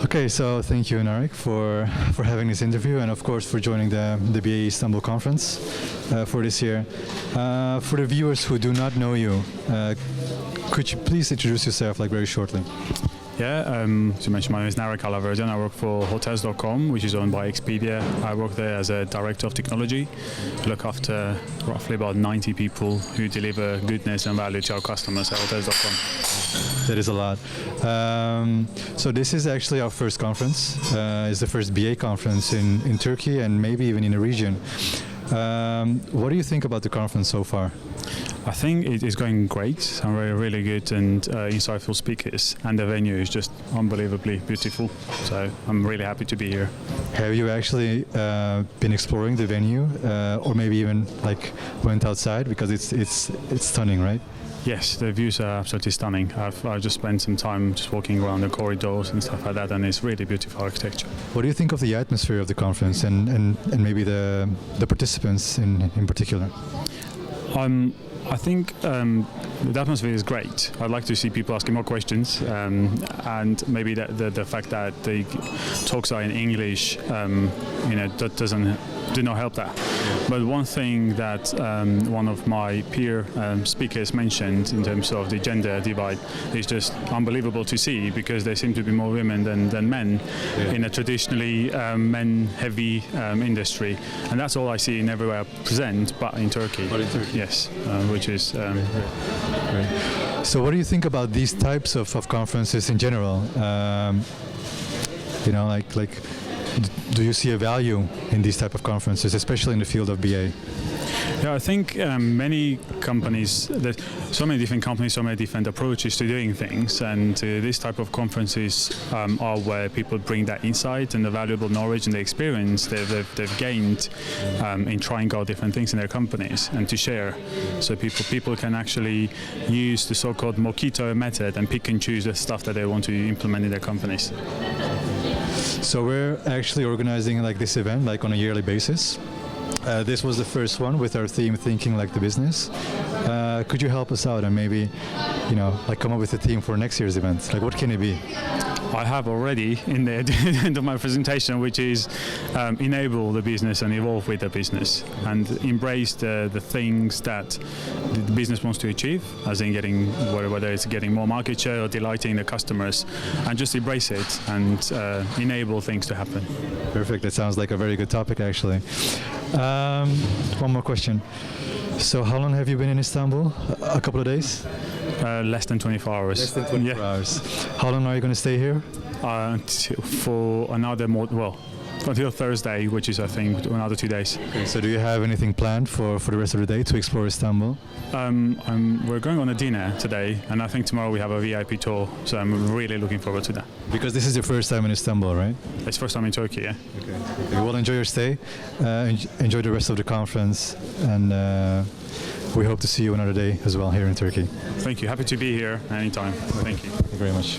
Okay, so thank you, Narek, for having this interview and, of course, for joining the BA Istanbul conference for this year. For the viewers who do not know you, could you please introduce yourself, like, very shortly? Yeah, as you mentioned, my name is Narek Alaverdyan. I work for Hotels.com, which is owned by Expedia. I work there as a director of technology. Look after roughly about 90 people who deliver goodness and value to our customers at Hotels.com. That is a lot. So this is actually our first conference. It's the first BA conference in Turkey and maybe even in the region. What do you think about the conference so far? I think it is going great. Some really good and insightful speakers, and the venue is just unbelievably beautiful. So I'm really happy to be here. Have you actually been exploring the venue, or maybe even like went outside, because it's stunning, right? Yes, the views are absolutely stunning. I've just spent some time just walking around the corridors and stuff like that, and it's really beautiful architecture. What do you think of the atmosphere of the conference and maybe the participants in particular? I think the atmosphere is great. I'd like to see people asking more questions, and maybe the fact that the talks are in English, that did not help that. But one thing that one of my peer speakers mentioned in terms of the gender divide is just unbelievable to see, because there seem to be more women than men in a traditionally men-heavy industry, and that's all I see in everywhere I present, but in Turkey. Yes, which is great. So what do you think about these types of conferences in general? Do you see a value in these type of conferences, especially in the field of BA? Yeah, I think many companies, there's so many different companies, so many different approaches to doing things, and this type of conferences are where people bring that insight and the valuable knowledge and the experience they've gained in trying out different things in their companies, and to share, so people can actually use the so-called Mojito method and pick and choose the stuff that they want to implement in their companies. So we're actually organizing like this event like on a yearly basis. This was the first one with our theme, Thinking Like the Business. Could you help us out and maybe, like come up with a theme for next year's event? Like, what can it be? I have already in the end of my presentation, which is enable the business and evolve with the business, and embrace the things that the business wants to achieve, as in getting, whether it's getting more market share or delighting the customers, and just embrace it and enable things to happen. Perfect. That sounds like a very good topic, actually. One more question. So how long have you been in Istanbul? A couple of days? Less than 24 hours. Less than 24 hours. How long are you going to stay here? For another until Thursday, which is, I think, another 2 days. Okay, so do you have anything planned for the rest of the day to explore Istanbul? We're going on a dinner today, and I think tomorrow we have a VIP tour, so I'm really looking forward to that. Because this is your first time in Istanbul, right? It's first time in Turkey, yeah. Okay. Well, enjoy your stay, enjoy the rest of the conference, and we hope to see you another day as well here in Turkey. Thank you. Happy to be here anytime. Thank you. Thank you very much.